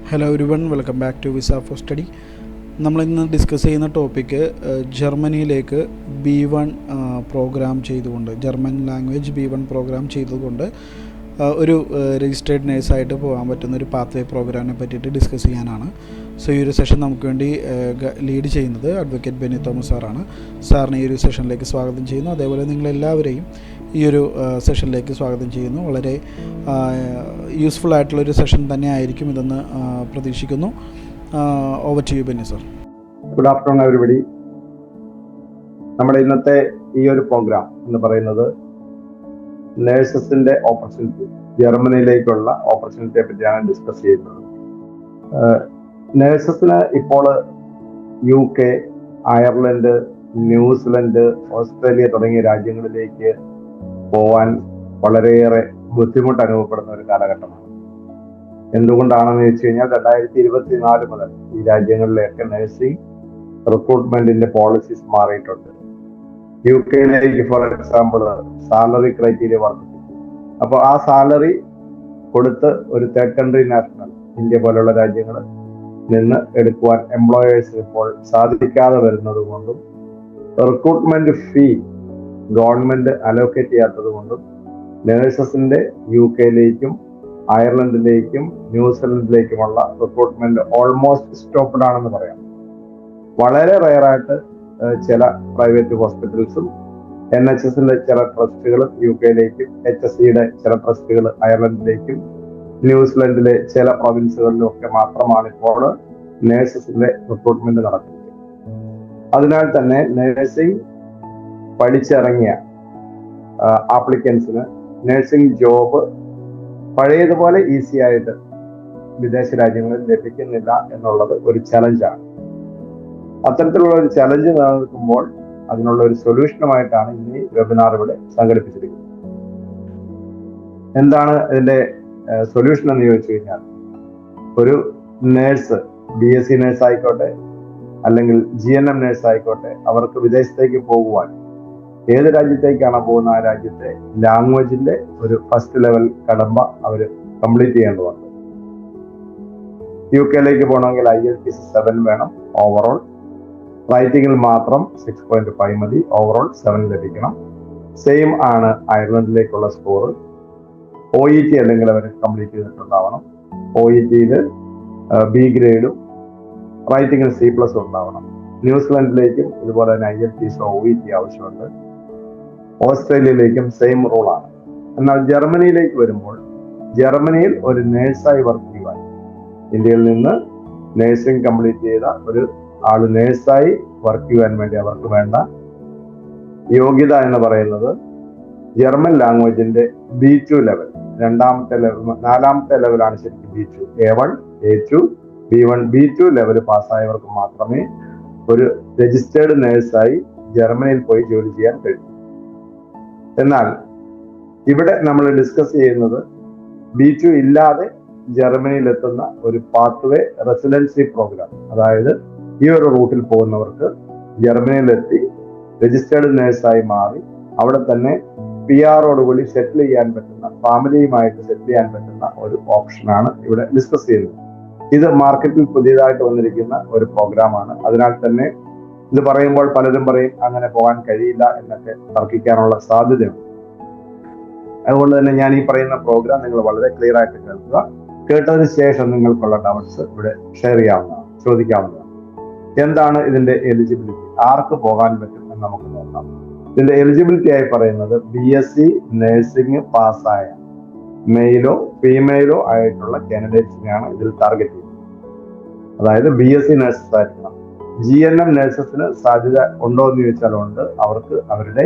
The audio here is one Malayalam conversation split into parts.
Hello everyone, welcome back to visa for study. നമ്മളിന്ന് ഡിസ്കസ് ചെയ്യുന്ന ടോപ്പിക്ക് ജർമ്മനിയിലേക്ക് B1 പ്രോഗ്രാം ചെയ്തുകൊണ്ട്, ജർമ്മൻ ലാംഗ്വേജ് B1 പ്രോഗ്രാം ചെയ്തുകൊണ്ട് ഒരു രജിസ്റ്റേർഡ് നേഴ്സായിട്ട് പോകാൻ പറ്റുന്ന ഒരു പാത്വേ പ്രോഗ്രാമിനെ പറ്റിയിട്ട് ഡിസ്കസ് ചെയ്യാനാണ്. സോ ഈ ഒരു സെഷൻ നമുക്ക് വേണ്ടി ലീഡ് ചെയ്യുന്നത് അഡ്വക്കേറ്റ് ബെന്നി തോമസ് സാറാണ്. സാറിന് ഈ ഒരു സെഷനിലേക്ക് സ്വാഗതം ചെയ്യുന്നു. അതേപോലെ നിങ്ങളെല്ലാവരെയും ഈ ഒരു സെഷനിലേക്ക് സ്വാഗതം ചെയ്യുന്നു. വളരെ യൂസ്ഫുൾ ആയിട്ടുള്ളൊരു സെഷൻ തന്നെ ആയിരിക്കും ഇതെന്ന് പ്രതീക്ഷിക്കുന്നു. Over to you Benny sir. Good afternoon everybody. നമ്മുടെ ഇന്നത്തെ ഈ ഒരു പ്രോഗ്രാം എന്ന് പറയുന്നത് നേഴ്സസിന്റെ ഓപ്പർച്യൂണിറ്റി, ജർമ്മനിയിലേക്കുള്ള ഓപ്പർച്യൂണിറ്റിയെ പറ്റിയാണ് ഡിസ്കസ് ചെയ്യുന്നത്. നേഴ്സസിന് ഇപ്പോൾ UK, അയർലൻഡ്, ന്യൂസിലൻഡ്, ഓസ്ട്രേലിയ തുടങ്ങിയ രാജ്യങ്ങളിലേക്ക് പോവാൻ വളരെയേറെ ബുദ്ധിമുട്ട് അനുഭവപ്പെടുന്ന ഒരു കാലഘട്ടമാണ്. എന്തുകൊണ്ടാണെന്ന് വെച്ച് കഴിഞ്ഞാൽ 2024 മുതൽ ഈ രാജ്യങ്ങളിലേക്ക് നഴ്സിംഗ് റിക്രൂട്ട്മെന്റിന്റെ പോളിസീസ് മാറിയിട്ടുണ്ട്. UK for example salary criteria വർദ്ധിപ്പിച്ചു. അപ്പോൾ ആ സാലറി കൊടുത്ത് ഒരു തേർഡ് കൺട്രി നാഷണൽ, ഇന്ത്യ പോലുള്ള രാജ്യങ്ങളിൽ നിന്ന് എടുക്കുവാൻ എംപ്ലോയേഴ്സിന് ഇപ്പോൾ സാധിക്കാതെ വരുന്നത് കൊണ്ടും റിക്രൂട്ട്മെന്റ് ഫീ ഗവൺമെന്റ് അലോക്കേറ്റ് ചെയ്യാത്തത് കൊണ്ടും നേഴ്സസിന്റെ UK അയർലൻഡിലേക്കും ന്യൂസിലൻഡിലേക്കുമുള്ള റിക്രൂട്ട്മെന്റ് ഓൾമോസ്റ്റ് സ്റ്റോപ്പ്ഡ് ആണെന്ന് പറയാം. വളരെ റയറായിട്ട് ചില പ്രൈവറ്റ് ഹോസ്പിറ്റൽസും NHSന്റെ ചില ട്രസ്റ്റുകളും UK HSCയുടെ ചില ട്രസ്റ്റുകൾ അയർലൻഡിലേക്കും ന്യൂസിലൻഡിലെ ചില പ്രൊവിൻസുകളിലും ഒക്കെ മാത്രമാണ് ഇപ്പോൾ നേഴ്സസിന്റെ റിക്രൂട്ട്മെന്റ് നടക്കുന്നത്. അതിനാൽ തന്നെ നേഴ്സിംഗ് പഠിച്ചിറങ്ങിയ ആപ്ലിക്കൻസിന് നേഴ്സിംഗ് ജോബ് പഴയതുപോലെ ഈസി ആയിട്ട് വിദേശ രാജ്യങ്ങളിൽ ലഭിക്കുന്നില്ല എന്നുള്ളത് ഒരു ചലഞ്ചാണ്. അത്തരത്തിലുള്ള ഒരു ചലഞ്ച് നിലനിൽക്കുമ്പോൾ അതിനുള്ള ഒരു സൊല്യൂഷനുമായിട്ടാണ് ഇന്ന് ഈ വെബിനാർ ഇവിടെ സംഘടിപ്പിച്ചിരിക്കുന്നത്. എന്താണ് ഇതിന്റെ സൊല്യൂഷൻ എന്ന് ചോദിച്ചു കഴിഞ്ഞാൽ, ഒരു നേഴ്സ്, BSc നേഴ്സ് ആയിക്കോട്ടെ അല്ലെങ്കിൽ GNM നേഴ്സ് ആയിക്കോട്ടെ, അവർക്ക് വിദേശത്തേക്ക് പോകുവാൻ ഏത് രാജ്യത്തേക്കാണ് പോകുന്ന ആ രാജ്യത്തെ ലാംഗ്വേജിന്റെ ഒരു ഫസ്റ്റ് ലെവൽ കടമ്പ അവർ കംപ്ലീറ്റ് ചെയ്യേണ്ടതുണ്ട്. UK പോകണമെങ്കിൽ IELTS 7 വേണം. ഓവറോൾ റൈറ്റിംഗിൽ മാത്രം 6.5 മതി. ഓവറോൾ 7 ലഭിക്കണം. സെയിം ആണ് അയർലൻഡിലേക്കുള്ള സ്കോർ. OET അല്ലെങ്കിൽ അവർ കംപ്ലീറ്റ് ചെയ്തിട്ടുണ്ടാവണം. OETയിൽ B ഗ്രേഡും റൈറ്റിംഗിൽ C+ ഉണ്ടാവണം. ന്യൂസിലൻഡിലേക്കും ഇതുപോലെ തന്നെ IELTS OET ആവശ്യമുണ്ട്. ഓസ്ട്രേലിയയിലേക്കും സെയിം റൂളാണ്. എന്നാൽ ജർമ്മനിയിലേക്ക് വരുമ്പോൾ, ജർമ്മനിയിൽ ഒരു നേഴ്സായി വർക്ക് ചെയ്യുവാൻ, ഇന്ത്യയിൽ നിന്ന് നേഴ്സിംഗ് കംപ്ലീറ്റ് ചെയ്ത ഒരു ആള് നേഴ്സായി വർക്ക് ചെയ്യാൻ വേണ്ടി അവർക്ക് വേണ്ട യോഗ്യത എന്ന് പറയുന്നത് ജർമ്മൻ ലാംഗ്വേജിന്റെ B2 ലെവൽ, നാലാമത്തെ ലെവലാണ് ശരിക്കും B2. A1, A2, B1, B2 level പാസ്സായവർക്ക് മാത്രമേ ഒരു രജിസ്റ്റേർഡ് നേഴ്സായി ജർമ്മനിയിൽ പോയി ജോലി ചെയ്യാൻ കഴിയൂ. എന്നാൽ ഇവിടെ നമ്മൾ ഡിസ്കസ് ചെയ്യുന്നത് B2 ഇല്ലാതെ ജർമ്മനിയിൽ എത്തുന്ന ഒരു പാത്വേ റെസിഡൻസി പ്രോഗ്രാം. അതായത് ഈ ഒരു റൂട്ടിൽ പോകുന്നവർക്ക് ജർമ്മനിയിലെത്തി രജിസ്റ്റേർഡ് നേഴ്സായി മാറി അവിടെ തന്നെ PR-ഓടുകൂടി സെറ്റിൽ ചെയ്യാൻ പറ്റുന്ന, ഫാമിലിയുമായിട്ട് സെറ്റിൽ ചെയ്യാൻ പറ്റുന്ന ഒരു ഓപ്ഷനാണ് ഇവിടെ ഡിസ്കസ് ചെയ്യുന്നത്. ഇത് മാർക്കറ്റിൽ പുതിയതായിട്ട് വന്നിരിക്കുന്ന ഒരു പ്രോഗ്രാമാണ്. അതിനാൽ തന്നെ ഇത് പറയുമ്പോൾ പലരും പറയും അങ്ങനെ പോകാൻ കഴിയില്ല എന്നൊക്കെ തർക്കിക്കാനുള്ള സാധ്യതയുണ്ട്. അതുകൊണ്ട് തന്നെ ഞാൻ ഈ പറയുന്ന പ്രോഗ്രാം നിങ്ങൾ വളരെ ക്ലിയർ ആയിട്ട് കേൾക്കുക. കേട്ടതിന് ശേഷം നിങ്ങൾക്കുള്ള ഡൗട്ട്സ് ഇവിടെ ഷെയർ ചെയ്യാവുന്നതാണ്, ചോദിക്കാവുന്നതാണ്. എന്താണ് ഇതിന്റെ എലിജിബിലിറ്റി, ആർക്ക് പോകാൻ പറ്റും എന്ന് നമുക്ക് നോക്കാം. ഇതിന്റെ എലിജിബിലിറ്റി ആയി പറയുന്നത് BSc നഴ്സിംഗ് പാസ്സായ മെയിലോ ഫീമെയിലോ ആയിട്ടുള്ള കാൻഡിഡേറ്റ്സിനെയാണ് ഇതിൽ ടാർഗറ്റ് ചെയ്യുന്നത്. അതായത് BSc നഴ്സസ് ആയിരിക്കണം. GNM നഴ്സസിന് സാധ്യത ഉണ്ടോ എന്ന് ചോദിച്ചാൽ ഉണ്ട്. അവർക്ക് അവരുടെ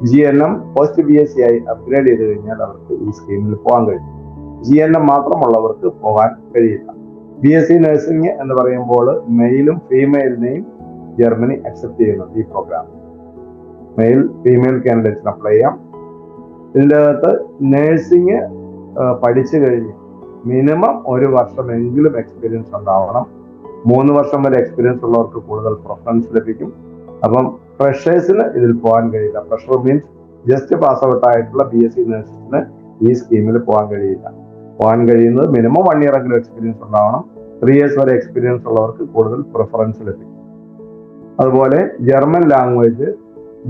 GNM പോസ്റ്റ് BSc ആയി അപ്ഗ്രേഡ് ചെയ്ത് കഴിഞ്ഞാൽ അവർക്ക് ഈ സ്കീമിൽ പോകാൻ കഴിയും. GNM മാത്രമുള്ളവർക്ക് പോകാൻ കഴിയില്ല. BSc നഴ്സിംഗ് എന്ന് പറയുമ്പോൾ മെയിലും ഫീമെയിലിനെയും ജർമ്മനി അക്സെപ്റ്റ് ചെയ്യുന്നുണ്ട്. ഈ പ്രോഗ്രാം മെയിൽ ഫീമെയിൽ കാൻഡിഡേറ്റ്സിന് അപ്ലൈ ചെയ്യാം. ഇതിൻ്റെ അകത്ത് നഴ്സിംഗ് പഠിച്ചു കഴിഞ്ഞ് മിനിമം 1 വർഷമെങ്കിലും എക്സ്പീരിയൻസ് ഉണ്ടാവണം. 3 വർഷം വരെ എക്സ്പീരിയൻസ് ഉള്ളവർക്ക് കൂടുതൽ പ്രിഫറൻസ് ലഭിക്കും. അപ്പം ഫ്രഷേഴ്സിന് ഇതിൽ പോകാൻ കഴിയില്ല. Fresher means just pass out ആയിട്ടുള്ള BSc നഴ്സസിന് ഈ സ്കീമിൽ പോകാൻ കഴിയില്ല. പോകാൻ കഴിയുന്നത് മിനിമം 1 ഇയർ എങ്കിലും എക്സ്പീരിയൻസ് ഉണ്ടാവണം. 3 years വരെ എക്സ്പീരിയൻസ് ഉള്ളവർക്ക് കൂടുതൽ പ്രിഫറൻസ് ലഭിക്കും. അതുപോലെ ജർമ്മൻ ലാംഗ്വേജ്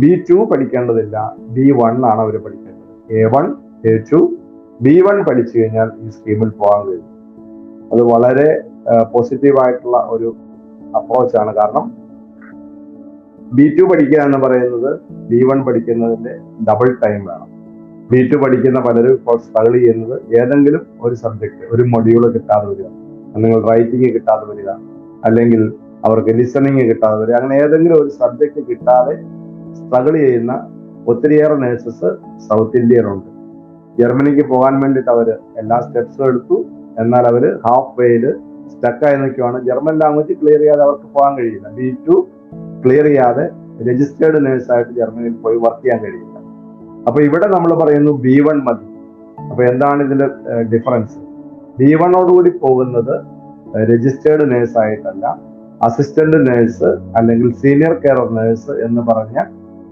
B2 പഠിക്കേണ്ടതില്ല, B1 ആണ് അവർ പഠിക്കേണ്ടത്. A1 A2 B1 പഠിച്ചു കഴിഞ്ഞാൽ ഈ സ്കീമിൽ പോകാൻ കഴിയും. അത് വളരെ പോസിറ്റീവായിട്ടുള്ള ഒരു അപ്രോച്ചാണ്. കാരണം B2 പഠിക്കുക എന്ന് പറയുന്നത് B1 പഠിക്കുന്നതിന്റെ ഡബിൾ ടൈം വേണം. B2 പഠിക്കുന്ന പലരും ഇപ്പോൾ സ്ട്രഗിൾ ചെയ്യുന്നത് ഏതെങ്കിലും ഒരു സബ്ജക്ട്, ഒരു മൊഡ്യൂള് കിട്ടാതെ വരിക, അല്ലെങ്കിൽ റൈറ്റിംഗ് കിട്ടാതെ വരിക, അല്ലെങ്കിൽ അവർക്ക് ലിസണിങ് കിട്ടാതെ വരിക, അങ്ങനെ ഏതെങ്കിലും ഒരു സബ്ജക്ട് കിട്ടാതെ സ്ട്രഗിൾ ചെയ്യുന്ന ഒത്തിരിയേറെ നേഴ്സസ് സൗത്ത് ഇന്ത്യയിലുണ്ട്. ജർമ്മനിക്ക് പോകാൻ വേണ്ടിയിട്ട് അവർ എല്ലാ സ്റ്റെപ്സും എടുത്തു, എന്നാൽ അവർ ഹാഫ് വേയിൽ സ്റ്റക്കായി നിൽക്കുവാണ്. ജർമ്മൻ ലാംഗ്വേജ് ക്ലിയർ ചെയ്യാതെ അവർക്ക് പോകാൻ കഴിയില്ല. B2 ക്ലിയർ ചെയ്യാതെ രജിസ്റ്റേർഡ് നേഴ്സായിട്ട് ജർമ്മനിയിൽ പോയി വർക്ക് ചെയ്യാൻ കഴിയില്ല. അപ്പൊ ഇവിടെ നമ്മൾ പറയുന്നു B1 മതി. അപ്പൊ എന്താണ് ഇതിന്റെ ഡിഫറൻസ്? B1ഓടുകൂടി പോകുന്നത് രജിസ്റ്റേർഡ് നേഴ്സ് ആയിട്ടല്ല, അസിസ്റ്റന്റ് നേഴ്സ് അല്ലെങ്കിൽ സീനിയർ കെയർ നേഴ്സ് എന്ന് പറഞ്ഞ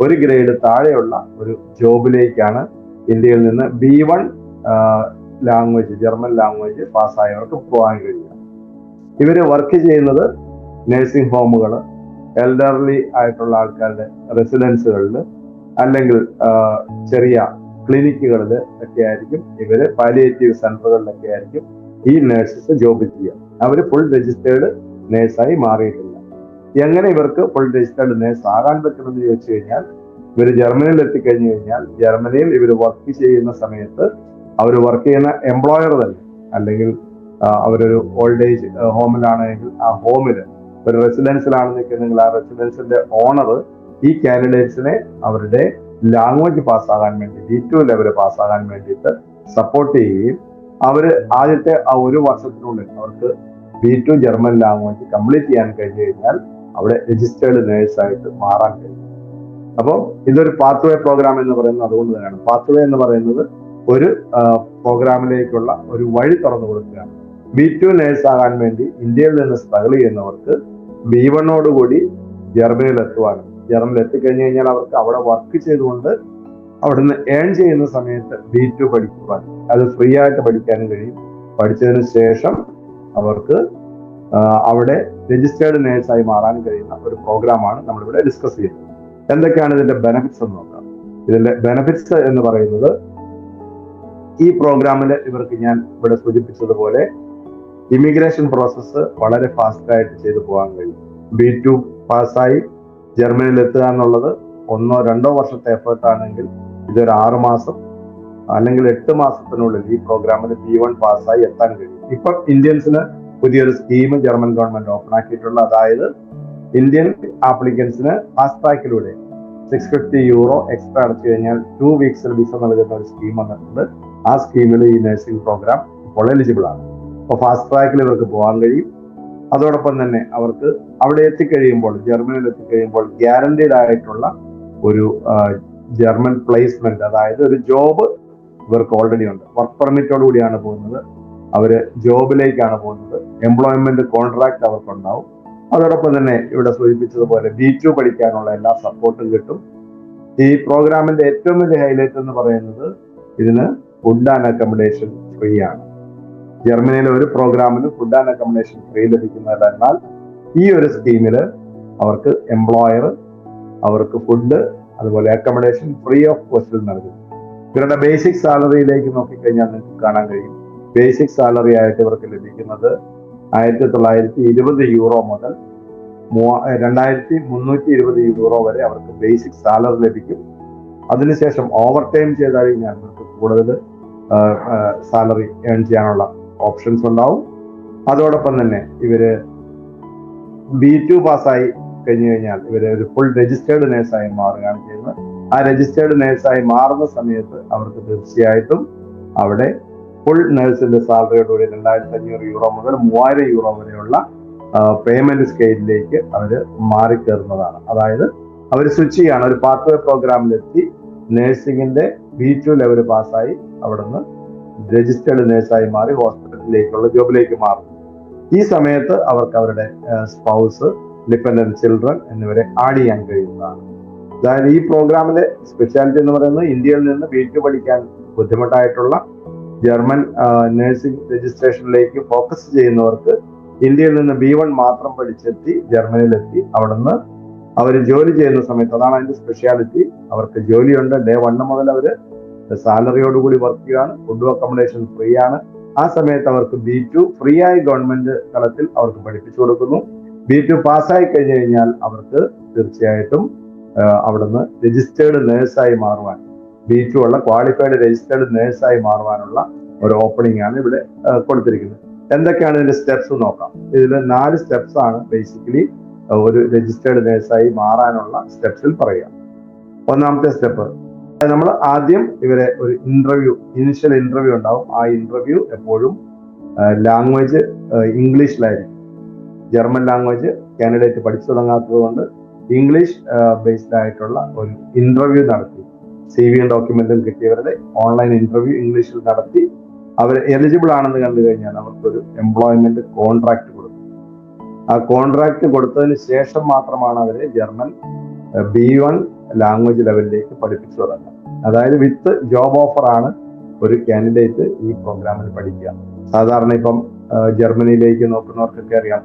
ഒരു ഗ്രേഡ് താഴെയുള്ള ഒരു ജോബിലേക്കാണ് ഇന്ത്യയിൽ നിന്ന് B1 ലാംഗ്വേജ്, ജർമ്മൻ ലാംഗ്വേജ് പാസ്സായവർക്ക് പോകാൻ കഴിയുക. ഇവര് വർക്ക് ചെയ്യുന്നത് നഴ്സിംഗ് ഹോമുകൾ, എൽഡർലി ആയിട്ടുള്ള ആൾക്കാരുടെ റെസിഡൻസുകളിൽ, അല്ലെങ്കിൽ ചെറിയ ക്ലിനിക്കുകളിൽ ഒക്കെ ആയിരിക്കും ഇവര്, പാലിയേറ്റീവ് സെന്ററുകളിലൊക്കെ ആയിരിക്കും ഈ നഴ്സസ് ജോബ് ചെയ്യുക. അവർ ഫുൾ രജിസ്റ്റേർഡ് നേഴ്സായി മാറിയിട്ടില്ല. എങ്ങനെ ഇവർക്ക് ഫുൾ രജിസ്റ്റേർഡ് നേഴ്സ് ആകാൻ പറ്റുമെന്ന് ചോദിച്ചു കഴിഞ്ഞാൽ, ഇവർ ജർമ്മനിയിൽ എത്തിക്കഴിഞ്ഞു കഴിഞ്ഞാൽ ജർമ്മനിയിൽ ഇവർ വർക്ക് ചെയ്യുന്ന സമയത്ത് അവർ വർക്ക് ചെയ്യുന്ന എംപ്ലോയർ തന്നെ, അല്ലെങ്കിൽ അവരൊരു ഓൾഡ് ഏജ് ഹോമിലാണെങ്കിൽ ആ ഹോമില്, ഒരു റെസിഡൻസിലാണ് നിൽക്കുന്നെങ്കിൽ ആ റെസിഡൻസിന്റെ ഓണർ ഈ കാൻഡിഡേറ്റ്സിനെ അവരുടെ ലാംഗ്വേജ് പാസ്സാകാൻ വേണ്ടി, B2 ലെവൽ പാസ്സാകാൻ വേണ്ടിയിട്ട് സപ്പോർട്ട് ചെയ്യുകയും അവര് ആദ്യത്തെ ആ ഒരു വർഷത്തിനുള്ളിൽ അവർക്ക് B2 ജർമ്മൻ ലാംഗ്വേജ് കംപ്ലീറ്റ് ചെയ്യാൻ കഴിഞ്ഞു കഴിഞ്ഞാൽ അവിടെ രജിസ്റ്റേർഡ് നേഴ്സായിട്ട് മാറാൻ കഴിയും. അപ്പോൾ ഇതൊരു പാത്വേ പ്രോഗ്രാം എന്ന് പറയുന്നത് അതുകൊണ്ട് തന്നെയാണ്. പാത്വേ എന്ന് പറയുന്നത് ഒരു പ്രോഗ്രാമിലേക്കുള്ള ഒരു വഴി തുറന്നു കൊടുക്കുകയാണ്. B2 നേഴ്സ് ആകാൻ വേണ്ടി ഇന്ത്യയിൽ നിന്ന് സ്ട്രഗിൾ ചെയ്യുന്നവർക്ക് B1ഓടുകൂടി ജർമ്മനിയിൽ എത്തുവാനും, ജർമ്മനിയിൽ എത്തിക്കഴിഞ്ഞു കഴിഞ്ഞാൽ അവർക്ക് അവിടെ വർക്ക് ചെയ്തുകൊണ്ട് അവിടുന്ന് ഏൺ ചെയ്യുന്ന സമയത്ത് B2 പഠിക്കുവാൻ, അത് ഫ്രീ ആയിട്ട് പഠിക്കാനും കഴിയും. പഠിച്ചതിന് ശേഷം അവർക്ക് അവിടെ രജിസ്റ്റേർഡ് നേഴ്സായി മാറാൻ കഴിയുന്ന ഒരു പ്രോഗ്രാമാണ് നമ്മളിവിടെ ഡിസ്കസ് ചെയ്യുന്നത്. എന്തൊക്കെയാണ് ഇതിന്റെ ബെനഫിറ്റ്സ് എന്ന് നോക്കാം. ഇതിന്റെ ബെനഫിറ്റ്സ് എന്ന് പറയുന്നത്, ഈ പ്രോഗ്രാമിൽ ഇവർക്ക് ഞാൻ ഇവിടെ സൂചിപ്പിച്ചതുപോലെ ഇമിഗ്രേഷൻ പ്രോസസ്സ് വളരെ ഫാസ്റ്റ് ആയിട്ട് ചെയ്തു പോകാൻ കഴിയും. B2 പാസ്സായി ജർമ്മനിയിൽ എത്തുക എന്നുള്ളത് 1-2 വർഷത്തെ എഫേർട്ട് ആണെങ്കിൽ ഇതൊരു 6 മാസം അല്ലെങ്കിൽ 8 മാസത്തിനുള്ളിൽ ഈ പ്രോഗ്രാമിൽ B1 പാസ്സായി എത്താൻ കഴിയും. ഇപ്പം ഇന്ത്യൻസിന് പുതിയൊരു സ്കീം ജർമ്മൻ ഗവൺമെന്റ് ഓപ്പൺ ആക്കിയിട്ടുള്ള, അതായത് ഇന്ത്യൻ ആപ്ലിക്കൻസിന് ഫാസ്റ്റ് ട്രാക്കിലൂടെ €650 എക്സ്ട്രാ അടച്ചു കഴിഞ്ഞാൽ 2 വീക്സിൽ വിസ നൽകുന്ന ഒരു സ്കീം വന്നിട്ടുണ്ട്. ആ സ്കീമിൽ ഈ നഴ്സിംഗ് പ്രോഗ്രാം ഇപ്പോൾ എലിജിബിൾ ആണ്. അപ്പോൾ ഫാസ്റ്റ് ട്രാക്കിൽ ഇവർക്ക് പോകാൻ കഴിയും. അതോടൊപ്പം തന്നെ അവർക്ക് അവിടെ എത്തിക്കഴിയുമ്പോൾ, ജർമ്മനിയിൽ എത്തിക്കഴിയുമ്പോൾ ഗ്യാരണ്ടീഡ് ആയിട്ടുള്ള ഒരു ജർമ്മൻ പ്ലേസ്മെന്റ്, അതായത് ഒരു ജോബ് ഇവർക്ക് ഓൾറെഡി ഉണ്ട്. വർക്ക് പെർമിറ്റോട് കൂടിയാണ് പോകുന്നത്, അവര് ജോബിലേക്കാണ് പോകുന്നത്. എംപ്ലോയ്മെന്റ് കോൺട്രാക്ട് അവർക്കുണ്ടാവും. അതോടൊപ്പം തന്നെ ഇവിടെ സൂചിപ്പിച്ചതുപോലെ B2 പഠിക്കാനുള്ള എല്ലാ സപ്പോർട്ടും കിട്ടും. ഈ പ്രോഗ്രാമിന്റെ ഏറ്റവും വലിയ ഹൈലൈറ്റ് എന്ന് പറയുന്നത് ഇതിന് ഫുഡ് ആൻഡ് അക്കോമഡേഷൻ ഫ്രീ ആണ്. ജർമ്മനിയിലെ ഒരു പ്രോഗ്രാമിന് ഫുഡ് ആൻഡ് അക്കോമഡേഷൻ ഫ്രീ ലഭിക്കുന്നതല്ല, എന്നാൽ ഈ ഒരു സ്കീമില് അവർക്ക് എംപ്ലോയർ അവർക്ക് ഫുഡ് അതുപോലെ അക്കോമഡേഷൻ ഫ്രീ ഓഫ് കോസ്റ്റിൽ നൽകും. ഇവരുടെ ബേസിക് സാലറിയിലേക്ക് നോക്കിക്കഴിഞ്ഞാൽ നിങ്ങൾക്ക് കാണാൻ കഴിയും, ബേസിക് സാലറി ആയിട്ട് ഇവർക്ക് ലഭിക്കുന്നത് €1920 മുതൽ €2320 വരെ അവർക്ക് ബേസിക് സാലറി ലഭിക്കും. അതിനുശേഷം ഓവർ ടൈം ചെയ്താൽ കഴിഞ്ഞാൽ അവർക്ക് കൂടുതൽ സാലറി ഏൺ ചെയ്യാനുള്ള ഓപ്ഷൻസ് ഉണ്ടാവും. അതോടൊപ്പം തന്നെ ഇവര് B2 പാസ്സായി കഴിഞ്ഞു കഴിഞ്ഞാൽ ഇവര് ഒരു ഫുൾ രജിസ്റ്റേർഡ് നേഴ്സായി മാറുകയാണ് ചെയ്യുന്നത്. ആ രജിസ്റ്റേർഡ് നേഴ്സായി മാറുന്ന സമയത്ത് അവർക്ക് തീർച്ചയായിട്ടും അവിടെ ഫുൾ നേഴ്സിന്റെ സാലറിയോടുകൂടി €2500 മുതൽ €3000 വരെയുള്ള പേയ്മെന്റ് സ്കെയിലിലേക്ക് അവർ മാറിക്കയറുന്നതാണ്. അതായത് അവർ സ്വിച്ച് ചെയ്യാണ്, ഒരു പാത്വേ പ്രോഗ്രാമിലെത്തി നേഴ്സിംഗിന്റെ B2 ലെവൽ പാസ്സായി അവിടുന്ന് രജിസ്റ്റേർഡ് നേഴ്സായി മാറി ഹോസ്പിറ്റലിലേക്കുള്ള ജോബിലേക്ക് മാറും. ഈ സമയത്ത് അവർക്ക് അവരുടെ സ്പൗസ്, ഡിപെൻഡന്റ് ചിൽഡ്രൻ എന്നിവരെ ആഡ് ചെയ്യാൻ കഴിയുന്നതാണ്. അതായത് ഈ പ്രോഗ്രാമിലെ സ്പെഷ്യാലിറ്റി എന്ന് പറയുന്നത്, ഇന്ത്യയിൽ നിന്ന് B2 പഠിക്കാൻ ബുദ്ധിമുട്ടായിട്ടുള്ള ജർമ്മൻ നഴ്സിംഗ് രജിസ്ട്രേഷനിലേക്ക് ഫോക്കസ് ചെയ്യുന്നവർക്ക് ഇന്ത്യയിൽ നിന്ന് B1 മാത്രം പഠിച്ചെത്തി ജർമ്മനിയിലെത്തി. അവിടുന്ന് അവർ ജോലി ചെയ്യുന്ന സമയത്ത്, അതാണ് അതിന്റെ സ്പെഷ്യാലിറ്റി, അവർക്ക് ജോലിയുണ്ട്. Day 1 മുതൽ അവര് സാലറിയോടുകൂടി വർക്ക് ചെയ്യുകയാണ്. ഫുഡ് അക്കോമഡേഷൻ ഫ്രീ ആണ്. ആ സമയത്ത് അവർക്ക് B2 ഫ്രീ ആയി ഗവൺമെന്റ് തലത്തിൽ അവർക്ക് പഠിപ്പിച്ചു കൊടുക്കുന്നു. B2 പാസ്സായി കഴിഞ്ഞു കഴിഞ്ഞാൽ അവർക്ക് തീർച്ചയായിട്ടും അവിടുന്ന് രജിസ്റ്റേർഡ് നേഴ്സായി മാറുവാൻ, B2 ഉള്ള ക്വാളിഫൈഡ് രജിസ്റ്റേർഡ് നേഴ്സായി മാറുവാനുള്ള ഒരു ഓപ്പണിംഗ് ആണ് ഇവിടെ കൊടുത്തിരിക്കുന്നത്. എന്തൊക്കെയാണ് ഇതിന്റെ സ്റ്റെപ്സ് നോക്കാം. ഇതിൽ 4 സ്റ്റെപ്സ് ആണ് ബേസിക്കലി ഒരു രജിസ്റ്റേർഡ് നേഴ്സായി മാറാനുള്ള സ്റ്റെപ്സിൽ പറയുക. ഒന്നാമത്തെ സ്റ്റെപ്പ്, നമ്മൾ ആദ്യം ഇവരെ ഒരു ഇനിഷ്യൽ ഇന്റർവ്യൂ ഉണ്ടാവും. ആ ഇന്റർവ്യൂ എപ്പോഴും ലാംഗ്വേജ് ഇംഗ്ലീഷിലായിരിക്കും. ജർമ്മൻ ലാംഗ്വേജ് കാൻഡിഡേറ്റ് പഠിച്ചു തുടങ്ങാത്തത് കൊണ്ട് ഇംഗ്ലീഷ് ബേസ്ഡ് ആയിട്ടുള്ള ഒരു ഇന്റർവ്യൂ നടത്തി, CV ഡോക്യുമെന്റും കിട്ടിയവരുടെ ഓൺലൈൻ ഇന്റർവ്യൂ ഇംഗ്ലീഷിൽ നടത്തി അവർ എലിജിബിൾ ആണെന്ന് കണ്ടു കഴിഞ്ഞാൽ അവർക്കൊരു എംപ്ലോയ്മെന്റ് കോൺട്രാക്ട് കൊടുക്കും. ആ കോൺട്രാക്ട് കൊടുത്തതിന് ശേഷം മാത്രമാണ് അവരെ ജർമ്മൻ B1 ലാംഗ്വേജ് ലെവലിലേക്ക് പഠിപ്പിച്ചു തുടങ്ങുക. അതായത് വിത്ത് ജോബ് ഓഫർ ആണ് ഒരു കാൻഡിഡേറ്റ് ഈ പ്രോഗ്രാമിൽ പഠിക്കുക. സാധാരണ ഇപ്പം ജർമ്മനിയിലേക്ക് നോക്കുന്നവർക്കൊക്കെ അറിയാം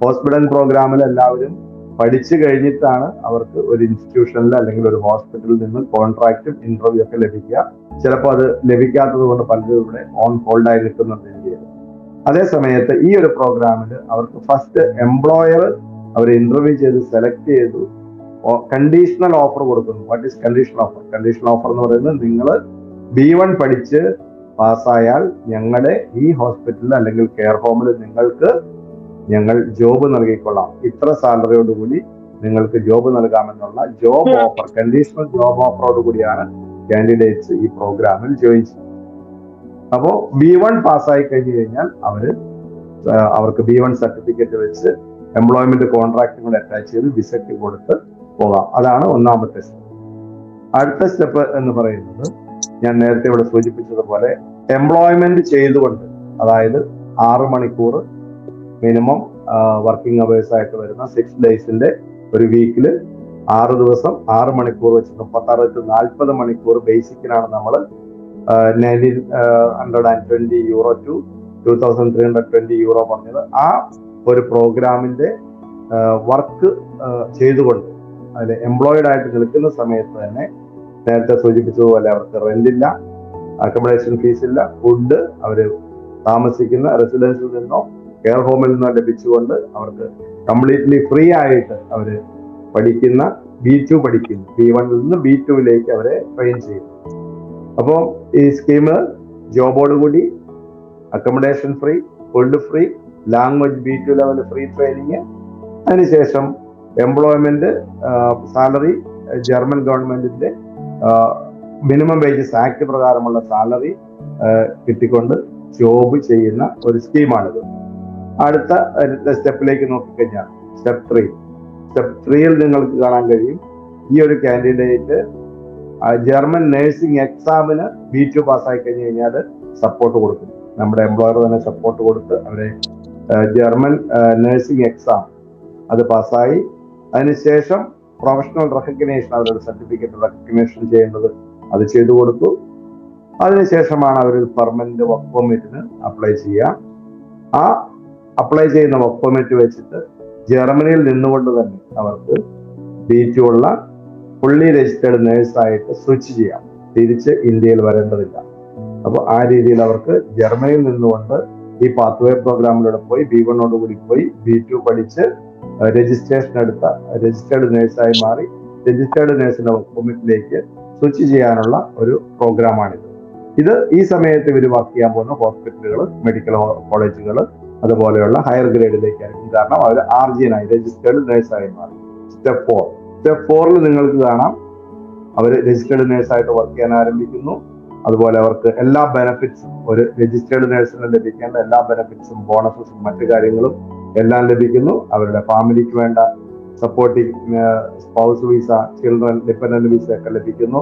ഹോസ്പിറ്റൽ പ്രോഗ്രാമിൽ എല്ലാവരും പഠിച്ചു കഴിഞ്ഞിട്ടാണ് അവർക്ക് ഒരു ഇൻസ്റ്റിറ്റ്യൂഷനിൽ അല്ലെങ്കിൽ ഒരു ഹോസ്പിറ്റലിൽ നിന്ന് കോൺട്രാക്റ്റും ഇന്റർവ്യൂ ഒക്കെ ലഭിക്കുക. ചിലപ്പോൾ അത് ലഭിക്കാത്തത് കൊണ്ട് പലരും ഇവിടെ ഓൺ ഹോൾഡായി നിൽക്കുന്നുണ്ട് ഇന്ത്യയിൽ. അതേ സമയത്ത് ഈ ഒരു പ്രോഗ്രാമിൽ അവർക്ക് ഫസ്റ്റ് എംപ്ലോയർ അവർ ഇന്റർവ്യൂ ചെയ്ത് സെലക്ട് ചെയ്തു കണ്ടീഷണൽ ഓഫർ കൊടുക്കുന്നു. What is conditional offer? Conditional offer എന്ന് പറയുന്നത്, നിങ്ങൾ B1 പഠിച്ച് പാസ്സായാൽ ഞങ്ങളുടെ ഈ ഹോസ്പിറ്റലിൽ അല്ലെങ്കിൽ കെയർ ഹോമിൽ നിങ്ങൾക്ക് ഞങ്ങൾ ജോബ് നൽകിക്കൊള്ളാം, ഇത്ര സാലറിയോടുകൂടി നിങ്ങൾക്ക് ജോബ് നൽകാമെന്നുള്ള ജോബ് ഓഫർ, കണ്ടീഷണൽ ജോബ് ഓഫറോട് കൂടിയാണ് കാൻഡിഡേറ്റ്സ് ഈ പ്രോഗ്രാമിൽ ജോയിൻ ചെയ്യുന്നത്. അപ്പോൾ B1 പാസ്സായി കഴിഞ്ഞു കഴിഞ്ഞാൽ അവർക്ക് B1 സർട്ടിഫിക്കറ്റ് വെച്ച് എംപ്ലോയ്മെന്റ് കോൺട്രാക്റ്റും കൂടെ അറ്റാച്ച് ചെയ്ത് വിസയ്ക്ക് കൊടുത്ത് പോകാം. അതാണ് ഒന്നാമത്തെ സ്റ്റെപ്പ്. അടുത്ത സ്റ്റെപ്പ് എന്ന് പറയുന്നത്, ഞാൻ നേരത്തെ ഇവിടെ സൂചിപ്പിച്ചതുപോലെ എംപ്ലോയ്മെന്റ് ചെയ്തുകൊണ്ട്, അതായത് 6 മണിക്കൂർ മിനിമം വർക്കിംഗ് അവേഴ്സ് ആയിട്ട് വരുന്ന 6 ഡേയ്സിന്റെ ഒരു വീക്കില് 6 ദിവസം 6 മണിക്കൂർ വെച്ച് 36 to 40 മണിക്കൂർ ബേസിക്കിനാണ് നമ്മൾ 1920 euro to 2320 euro പറഞ്ഞത്. ആ ഒരു പ്രോഗ്രാമിന്റെ വർക്ക് ചെയ്തുകൊണ്ട് അതിൽ എംപ്ലോയിഡ് ആയിട്ട് നിൽക്കുന്ന സമയത്ത് തന്നെ നേരത്തെ സൂചിപ്പിച്ചതുപോലെ അവർക്ക് റെന്റില്ല, അക്കോമഡേഷൻ ഫീസ് ഇല്ല, ഫുഡ് അവര് താമസിക്കുന്ന റെസിഡൻസിൽ നിന്നോ കെയർ ഹോമിൽ നിന്നോ ലഭിച്ചുകൊണ്ട് അവർക്ക് കംപ്ലീറ്റ്ലി ഫ്രീ ആയിട്ട് അവര് പഠിക്കുന്ന B2 പഠിക്കുന്നു. B1 നിന്ന് B2ലേക്ക് അവരെ ട്രെയിൻ ചെയ്യും. അപ്പോൾ ഈ സ്കീം ജോബോടുകൂടി accommodation free, food free, language B2 level free training, അതിനുശേഷം എംപ്ലോയ്മെന്റ് സാലറി ജർമ്മൻ ഗവൺമെന്റിന്റെ മിനിമം വേജസ് ആക്ട് പ്രകാരമുള്ള സാലറി കിട്ടിക്കൊണ്ട് ജോബ് ചെയ്യുന്ന ഒരു സ്കീമാണിത്. അടുത്ത സ്റ്റെപ്പിലേക്ക് നോക്കിക്കഴിഞ്ഞാൽ സ്റ്റെപ്പ് 3യിൽ നിങ്ങൾക്ക് കാണാൻ കഴിയും ഈ ഒരു കാൻഡിഡേറ്റ് ജർമ്മൻ നഴ്സിംഗ് എക്സാമിന് B2 പാസ്സായി കഴിഞ്ഞു കഴിഞ്ഞാൽ സപ്പോർട്ട് കൊടുക്കും. നമ്മുടെ എംപ്ലോയർ തന്നെ സപ്പോർട്ട് കൊടുത്ത് അവരെ ജർമ്മൻ നഴ്സിംഗ് എക്സാം അത് പാസ്സായി അതിനുശേഷം പ്രൊഫഷണൽ റെക്കഗ്നേഷൻ, അവരുടെ സർട്ടിഫിക്കറ്റ് റെക്കഗ്നേഷൻ ചെയ്യേണ്ടത് അത് ചെയ്തു കൊടുത്തു. അതിനുശേഷമാണ് അവർ പെർമനന്റ് വർക്ക് പെർമിറ്റിന് അപ്ലൈ ചെയ്യുക. ആ അപ്ലൈ ചെയ്യുന്ന വർക്ക് പെർമിറ്റ് വെച്ചിട്ട് ജർമ്മനിയിൽ നിന്നുകൊണ്ട് തന്നെ അവർക്ക് B2 ഉള്ള ഫുള്ളി രജിസ്റ്റേർഡ് നേഴ്സായിട്ട് സ്വിച്ച് ചെയ്യാം, തിരിച്ച് ഇന്ത്യയിൽ വരേണ്ടതില്ല. അപ്പോൾ ആ രീതിയിൽ അവർക്ക് ജർമ്മനിയിൽ നിന്നുകൊണ്ട് ഈ പാത്വേ പ്രോഗ്രാമിലൂടെ പോയി B1 കൂടി പോയി B2 പഠിച്ച് രജിസ്ട്രേഷൻ എടുത്ത രജിസ്റ്റേർഡ് നേഴ്സായി മാറി രജിസ്റ്റേർഡ് നേഴ്സിന്റെ വർക്ക് പെർമിറ്റിലേക്ക് സ്വിച്ച് ചെയ്യാനുള്ള ഒരു പ്രോഗ്രാമാണിത്. ഇത് ഈ സമയത്ത് ഇവർ വർക്ക് ചെയ്യാൻ പോകുന്ന ഹോസ്പിറ്റലുകൾ, മെഡിക്കൽ കോളേജുകൾ അതുപോലെയുള്ള ഹയർ ഗ്രേഡിലേക്കായിരിക്കും. കാരണം അവർ RGN ആയി രജിസ്റ്റേർഡ് നേഴ്സായി മാറി. സ്റ്റെപ്പ് 4ൽ നിങ്ങൾക്ക് കാണാം അവർ രജിസ്റ്റേർഡ് നേഴ്സായിട്ട് വർക്ക് ചെയ്യാൻ ആരംഭിക്കുന്നു. അതുപോലെ അവർക്ക് എല്ലാ ബെനഫിറ്റ്സും, ഒരു രജിസ്റ്റേർഡ് നേഴ്സിന് ലഭിക്കേണ്ട എല്ലാ ബെനഫിറ്റ്സും ബോണസസും മറ്റു കാര്യങ്ങളും എല്ലാം ലഭിക്കുന്നു. അവരുടെ ഫാമിലിക്ക് വേണ്ട supporting spouse visa, children dependent visa ഒക്കെ ലഭിക്കുന്നു.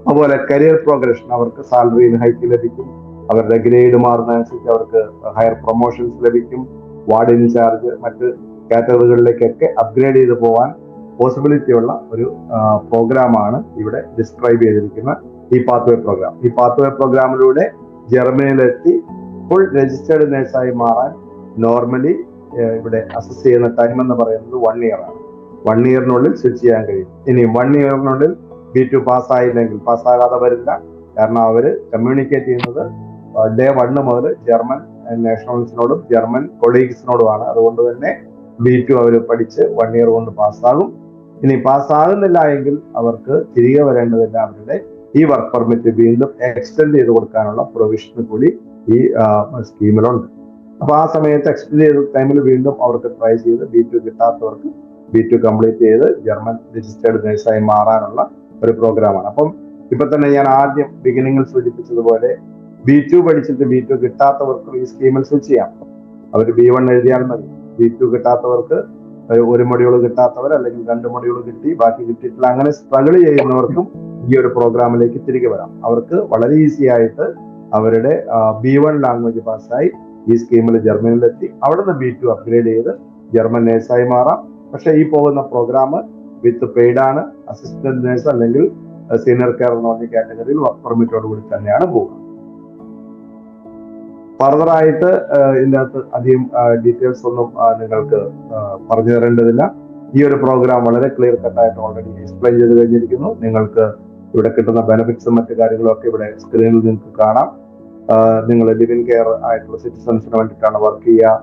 അതുപോലെ കരിയർ പ്രോഗ്രഷൻ, അവർക്ക് സാലറിയിൽ ഹൈക്ക് ലഭിക്കും. അവരുടെ ഗ്രേഡ് മാറുന്നതനുസരിച്ച് അവർക്ക് ഹയർ പ്രൊമോഷൻസ് ലഭിക്കും. വാർഡ് ഇൻചാർജ്, മറ്റ് കാറ്റഗറികളിലേക്കൊക്കെ അപ്ഗ്രേഡ് ചെയ്ത് പോകാൻ പോസിബിലിറ്റി ഉള്ള ഒരു പ്രോഗ്രാമാണ് ഇവിടെ ഡിസ്ക്രൈബ് ചെയ്തിരിക്കുന്ന ഈ പാത്വേ പ്രോഗ്രാം. ഈ പാത്വേ പ്രോഗ്രാമിലൂടെ ജർമ്മനിയിലെത്തി ഫുൾ രജിസ്റ്റേർഡ് നേഴ്സായി മാറാൻ നോർമലി ഇവിടെ അസസ് ചെയ്യുന്ന ടൈം എന്ന് പറയുന്നത് 1 ഇയർ ആണ്. 1 ഇയറിനുള്ളിൽ സ്വിച്ച് ചെയ്യാൻ കഴിയും. ഇനി 1 ഇയറിനുള്ളിൽ B2 പാസ്സായില്ലെങ്കിൽ പാസ്സാകാതെ വരില്ല. കാരണം അവര് കമ്മ്യൂണിക്കേറ്റ് ചെയ്യുന്നത് ഡേ 1 മുതൽ ജർമ്മൻ നാഷണൽസിനോടും ജർമ്മൻ കൊളീഗ്സിനോടുമാണ്. അതുകൊണ്ട് തന്നെ B2 അവർ പഠിച്ച് 1 ഇയർ കൊണ്ട് പാസ്സാകും. ഇനി പാസ്സാകുന്നില്ല എങ്കിൽ അവർക്ക് തിരികെ വരേണ്ടതില്ല. അവരുടെ ഈ വർക്ക് പെർമിറ്റ് വീണ്ടും എക്സ്റ്റെൻഡ് ചെയ്ത് കൊടുക്കാനുള്ള പ്രൊവിഷൻ കൂടി ഈ സ്കീമിലുണ്ട്. അപ്പൊ ആ സമയത്ത് എക്സ്റ്റെൻഡ് ചെയ്ത ടൈമിൽ വീണ്ടും അവർക്ക് ട്രൈ ചെയ്ത് B2 കിട്ടാത്തവർക്ക് B2 കംപ്ലീറ്റ് ചെയ്ത് ജർമ്മൻ രജിസ്റ്റേർഡ് നേഴ്സായി മാറാനുള്ള ഒരു പ്രോഗ്രാമാണ്. അപ്പം ഇപ്പൊ തന്നെ ഞാൻ ആദ്യം ബിഗിനിങ്ങിൽ സൂചിപ്പിച്ചതുപോലെ B2 പഠിച്ചിട്ട് B2 കിട്ടാത്തവർക്കും ഈ സ്കീമിൽ സ്വിച്ച് ചെയ്യാം. അവർ B1 എഴുതിയാൽ മതി. B2 കിട്ടാത്തവർക്ക് ഒരു മൊഡ്യൂൾ കിട്ടാത്തവർ, അല്ലെങ്കിൽ 2 മൊഡ്യൂൾ കിട്ടി ബാക്കി കിട്ടിയിട്ടില്ല, അങ്ങനെ സ്ട്രഗിൾ ചെയ്യുന്നവർക്കും ഈ ഒരു പ്രോഗ്രാമിലേക്ക് തിരികെ വരാം. അവർക്ക് വളരെ ഈസി ആയിട്ട് അവരുടെ B1 ലാംഗ്വേജ് പാസ്സായി ഈ സ്കീമിൽ ജർമ്മനിയിലെത്തി അവിടുന്ന് B2 അപ്ഗ്രേഡ് ചെയ്ത് ജർമ്മൻ നേഴ്സായി മാറാം. പക്ഷെ ഈ പോകുന്ന പ്രോഗ്രാം വിത്ത് പെയ്ഡ് ആണ്. അസിസ്റ്റന്റ് നേഴ്സ് അല്ലെങ്കിൽ സീനിയർ കെയർ എന്ന് പറഞ്ഞ കാറ്റഗറിയിൽ വർക്ക് പെർമിറ്റോട് കൂടി തന്നെയാണ് പോകുന്നത്. ഫർദറായിട്ട് ഇതിനകത്ത് അധികം ഡീറ്റെയിൽസ് ഒന്നും നിങ്ങൾക്ക് പറഞ്ഞു തരേണ്ടതില്ല. ഈ ഒരു പ്രോഗ്രാം വളരെ ക്ലിയർ കട്ടായിട്ട് ഓൾറെഡി എക്സ്പ്ലെയിൻ ചെയ്ത് കഴിഞ്ഞിരിക്കുന്നു. നിങ്ങൾക്ക് ഇവിടെ കിട്ടുന്ന ബെനിഫിറ്റ്സും മറ്റു കാര്യങ്ങളും ഒക്കെ ഇവിടെ സ്ക്രീനിൽ നിങ്ങൾക്ക് കാണാം. നിങ്ങൾ ലിവിംഗ് കെയർ ആയിട്ടുള്ള സിറ്റിസൺസിന് വേണ്ടിയിട്ടാണ് വർക്ക് ചെയ്യുക,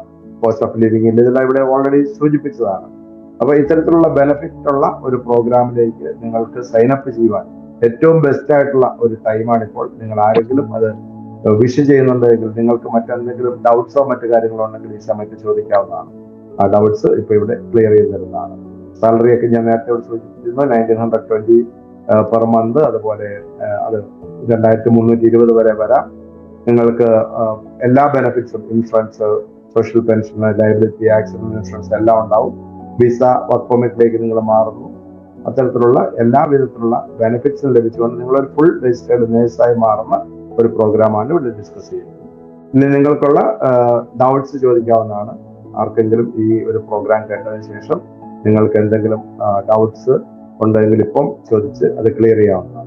കോസ്റ്റ് ഓഫ് ലിവിംഗ് ഇതെല്ലാം ഇവിടെ ഓൾറെഡി സൂചിപ്പിച്ചതാണ്. അപ്പൊ ഇത്തരത്തിലുള്ള ബെനിഫിറ്റ് ഉള്ള ഒരു പ്രോഗ്രാമിലേക്ക് നിങ്ങൾക്ക് സൈൻ അപ്പ് ചെയ്യുവാൻ ഏറ്റവും ബെസ്റ്റ് ആയിട്ടുള്ള ഒരു ടൈമാണ് ഇപ്പോൾ. നിങ്ങൾ ആരെങ്കിലും അത് വിഷ് ചെയ്യുന്നുണ്ടെങ്കിൽ നിങ്ങൾക്ക് മറ്റെന്തെങ്കിലും ഡൗട്ട്സോ മറ്റു കാര്യങ്ങളോ ഉണ്ടെങ്കിൽ ഈ സമയത്ത് ചോദിക്കാവുന്നതാണ്. ആ ഡൗട്ട്സ് ഇപ്പൊ ഇവിടെ ക്ലിയർ ചെയ്ത് തരുന്നതാണ്. സാലറി ഒക്കെ ഞാൻ നേരത്തെ സൂചിപ്പിച്ചിരുന്നു, 1920 പെർ മന്ത്. അതുപോലെ അത് 2320 വരെ വരാം. നിങ്ങൾക്ക് എല്ലാ ബെനിഫിറ്റ്സും, insurance, social pension, liability, accident insurance എല്ലാം ഉണ്ടാവും. വിസ, വർക്ക് പെർമിറ്റിലേക്ക് നിങ്ങൾ മാറുന്നു. അത്തരത്തിലുള്ള എല്ലാ വിധത്തിലുള്ള ബെനിഫിറ്റ്സും ലഭിച്ചുകൊണ്ട് നിങ്ങളൊരു ഫുൾ രജിസ്റ്റേർഡ് നേഴ്സായി മാറുന്ന ഒരു പ്രോഗ്രാമാണ് ഇവിടെ ഡിസ്കസ് ചെയ്യുന്നത്. ഇനി നിങ്ങൾക്കുള്ള ഡൗട്ട്സ് ചോദിക്കാവുന്നതാണ്. ആർക്കെങ്കിലും ഈ ഒരു പ്രോഗ്രാം കേട്ടതിന് ശേഷം നിങ്ങൾക്ക് എന്തെങ്കിലും ഡൗട്ട്സ് ഉണ്ടെങ്കിൽ ഇപ്പം ചോദിച്ച് അത് ക്ലിയർ ചെയ്യാവുന്നതാണ്.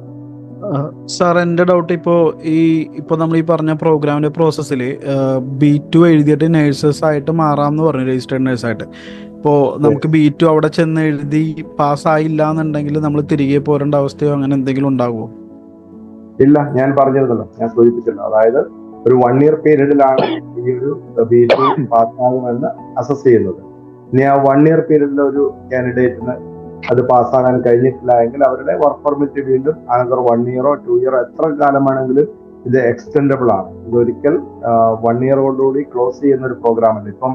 സാർ, എൻ്റെ ഡൗട്ട് ഇപ്പോൾ നമ്മൾ ഈ പറഞ്ഞ പ്രോഗ്രാമിന്റെ പ്രോസസ്സിൽ B2 എഴുതിയിട്ട് നേഴ്സസ് ആയിട്ട് മാറാമെന്ന് പറഞ്ഞു, രജിസ്റ്റേർഡ് നേഴ്സായിട്ട്. ഇപ്പോൾ നമുക്ക് B2 അവിടെ ചെന്ന് എഴുതി പാസ്സായില്ല എന്നുണ്ടെങ്കിൽ നമ്മൾ തിരികെ പോരേണ്ട അവസ്ഥയോ അങ്ങനെ എന്തെങ്കിലും ഉണ്ടാകുമോ? ഇല്ല, ഞാൻ പറഞ്ഞിരുന്നല്ലോ, ഞാൻ സൂചിപ്പിച്ചല്ലോ. അതായത് ഒരു 1 ഇയർ പീരീഡിലാണ് ഈ ഒരു B2 പാസ്സാകുമെന്ന് അസസ് ചെയ്യുന്നത്. ഇനി ആ 1 ഇയർ പീരീഡിലെ ഒരു കാൻഡിഡേറ്റിന് അത് പാസ്സാകാൻ കഴിഞ്ഞിട്ടില്ല എങ്കിൽ അവരുടെ വർക്ക് പെർമിറ്റ് വീണ്ടും അനദർ 1 ഇയറോ 2 ഇയറോ എത്ര കാലം വേണമെങ്കിലും ഇത് എക്സ്റ്റെൻഡബിൾ ആണ്. ഇതൊരിക്കൽ 1 ഇയറോടുകൂടി ക്ലോസ് ചെയ്യുന്ന ഒരു പ്രോഗ്രാം അല്ല. ഇപ്പം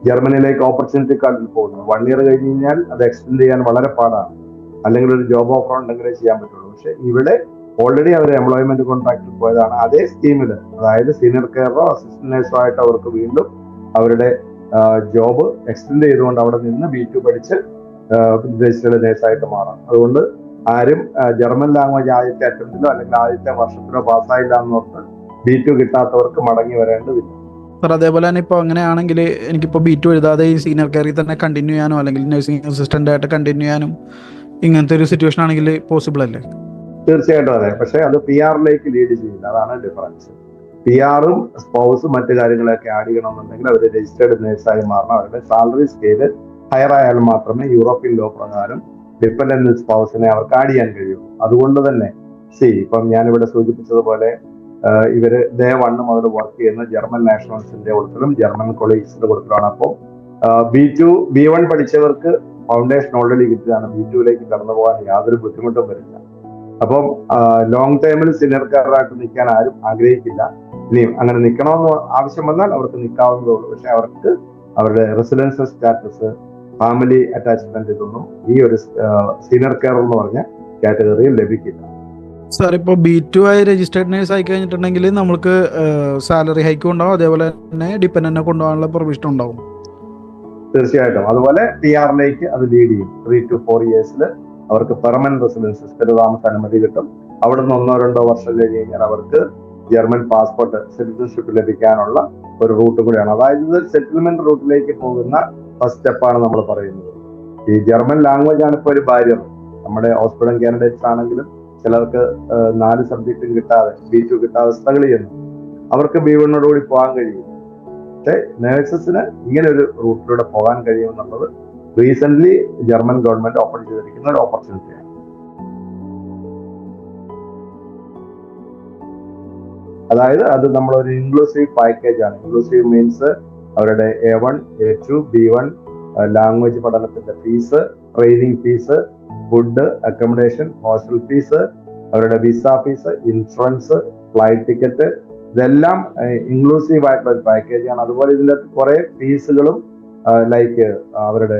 ജർമ്മനിയിലേക്ക് ഓപ്പർച്യൂണിറ്റി കാർഡിൽ പോകുന്നത് 1 ഇയർ കഴിഞ്ഞ് കഴിഞ്ഞാൽ അത് എക്സ്റ്റെൻഡ് ചെയ്യാൻ വളരെ പാടാണ്. അല്ലെങ്കിൽ ഒരു ജോബ് ഓഫർ ഉണ്ടെങ്കിലേ ചെയ്യാൻ പറ്റുള്ളൂ. പക്ഷെ ഇവിടെ ഓൾറെഡി അവർ എംപ്ലോയ്മെന്റ് കോൺട്രാക്റ്റിൽ പോയതാണ്. അതേ സ്കീമിൽ, അതായത് സീനിയർ കെയറോ അസിസ്റ്റന്റ് നേഴ്സോ ആയിട്ട് അവർക്ക് വീണ്ടും അവരുടെ ജോബ് എക്സ്റ്റെൻഡ് ചെയ്തുകൊണ്ട് അവിടെ നിന്ന് B2 പഠിച്ച് രജിസ്റ്റേർഡ് നേഴ്സായിട്ട് മാറാം. അതുകൊണ്ട് ആരും ജർമ്മൻ ലാംഗ്വേജ് ആദ്യത്തെ അറ്റംപ്റ്റിലോ അല്ലെങ്കിൽ ആദ്യത്തെ വർഷത്തിലോ പാസ്സായില്ല എന്നോർത്ത് B2 കിട്ടാത്തവർക്ക് മടങ്ങി വരേണ്ടതില്ല. സാർ, അതേപോലെ തന്നെ ഇപ്പോൾ അങ്ങനെയാണെങ്കിൽ എനിക്കിപ്പോൾ B2 എഴുതാതെ ഈ സീനിയർ കെയറിൽ തന്നെ കണ്ടിന്യൂ ചെയ്യാനോ അല്ലെങ്കിൽ നഴ്സിംഗ് അസിസ്റ്റന്റ് ആയിട്ട് കണ്ടിന്യൂ ചെയ്യാനും ഇങ്ങനത്തെ ഒരു സിറ്റുവേഷൻ ആണെങ്കിൽ പോസിബിൾ അല്ലേ? തീർച്ചയായിട്ടും അതെ. പക്ഷെ അത് PR-ലേക്ക് ലീഡ് ചെയ്യില്ല. അതാണ് ഡിഫറൻസ്. PR-ഉം സ്പൗസും മറ്റു കാര്യങ്ങളൊക്കെ ആഡ് ചെയ്യണമെന്നുണ്ടെങ്കിൽ അവർ രജിസ്റ്റേർഡ് നേഴ്സായി മാറണം. അവരുടെ സാലറി സ്കെയില് ഹയർ ആയാൽ മാത്രമേ യൂറോപ്യൻ ലോ പ്രകാരം ഡിപ്പെൻഡന്റ് സ്പൗസിനെ അവർക്ക് ആഡ് ചെയ്യാൻ കഴിയുള്ളൂ. അതുകൊണ്ട് തന്നെ ഇപ്പം ഞാനിവിടെ സൂചിപ്പിച്ചതുപോലെ ഇവര് ഡേ 1 മുതൽ വർക്ക് ചെയ്യുന്ന ജർമ്മൻ നാഷണൽസിന്റെ കൂട്ടത്തിലും ജർമ്മൻ കൊളീഗ്സിന്റെ കൂട്ടത്തിലാണ്. അപ്പോൾ B1 പഠിച്ചവർക്ക് ഫൗണ്ടേഷൻ ഓൾറെഡി കിട്ടിയതാണ്. B2ലേക്ക് കടന്നു പോകാൻ യാതൊരു ബുദ്ധിമുട്ടും വരില്ല. അപ്പം ലോങ് ടൈമിൽ സീനിയർ കെയറായിട്ട് നിൽക്കാൻ ആരും ആഗ്രഹിക്കില്ല. ഇനിയും അങ്ങനെ നിൽക്കണമെന്ന് ആവശ്യം വന്നാൽ അവർക്ക് നിൽക്കാവുന്നതേ ഉള്ളൂ. പക്ഷെ അവർക്ക് അവരുടെ റെസിഡൻഷ്യൽ സ്റ്റാറ്റസ്, ഫാമിലി അറ്റാച്ച്മെന്റ് ഇതൊന്നും ഈ ഒരു സീനിയർ കെയർ എന്ന് പറഞ്ഞ കാറ്റഗറിയിൽ ലഭിക്കില്ല. സാർ, ഇപ്പോൾ B2 ആയി രജിസ്റ്റേർഡ് നേഴ്സ് ആയി കഴിഞ്ഞിട്ടുണ്ടെങ്കിൽ നമുക്ക് സാലറി ഹൈക്കും ഉണ്ടാവും, അതേപോലെ തന്നെ ഡിപ്പെൻഡന്റിനെ കൊണ്ടുപോകാനുള്ള പ്രൊവിഷൻ ഉണ്ടാവും. തീർച്ചയായിട്ടും. അതുപോലെ PR-ലേക്ക് അത് ലീഡ് ചെയ്യും. 3 to 4 ഇയേഴ്സിൽ അവർക്ക് പെർമനന്റ് റെസിഡൻസ്, സ്ഥിരതാമസ അനുമതി കിട്ടും. അവിടെ നിന്ന് 1-2 വർഷം കഴിഞ്ഞ് കഴിഞ്ഞാൽ അവർക്ക് ജർമ്മൻ പാസ്പോർട്ട്, സിറ്റിസൺഷിപ്പ് ലഭിക്കാനുള്ള ഒരു റൂട്ട് കൂടിയാണ്. അതായത് ഇത് സെറ്റിൽമെന്റ് റൂട്ടിലേക്ക് പോകുന്ന ഫസ്റ്റ് സ്റ്റെപ്പാണ് നമ്മൾ പറയുന്നത്. ഈ ജർമ്മൻ ലാംഗ്വേജ് ആണ് ഇപ്പോൾ ഒരു ബാരിയർ. നമ്മുടെ ഹോസ്പിറ്റൽ കാൻഡിഡേറ്റ്സ് ആണെങ്കിലും ചിലർക്ക് 4 സബ്ജക്റ്റും കിട്ടാതെ B2 കിട്ടാതെ സ്ട്രഗിൾ ചെയ്യുന്നു. അവർക്ക് B1-ഓടുകൂടി പോകാൻ കഴിയും. പക്ഷേ നേഴ്സസിന് ഇങ്ങനെ ഒരു റൂട്ടിലൂടെ പോകാൻ കഴിയുമെന്നുള്ളത് റീസെന്റ് ജർമ്മൻ ഗവൺമെന്റ് ഓപ്പൺ ചെയ്തിരിക്കുന്ന ഒരു ഓപ്പർച്യൂണിറ്റിയാണ്. അതായത് അത് നമ്മളൊരു ഇൻക്ലൂസീവ് പാക്കേജ് ആണ്. ഇൻക്ലൂസീവ് മീൻസ് അവരുടെ A1, A2, B1 ലാംഗ്വേജ് പഠനത്തിന്റെ fees, training fees, food, accommodation, hostel fees, അവരുടെ visa fees, insurance, flight ticket, ഇതെല്ലാം ഇൻക്ലൂസീവ് ആയിട്ടുള്ള ഒരു പാക്കേജാണ്. അതുപോലെ ഇതിന്റെ കുറെ ഫീസുകളും ലൈക്ക് അവരുടെ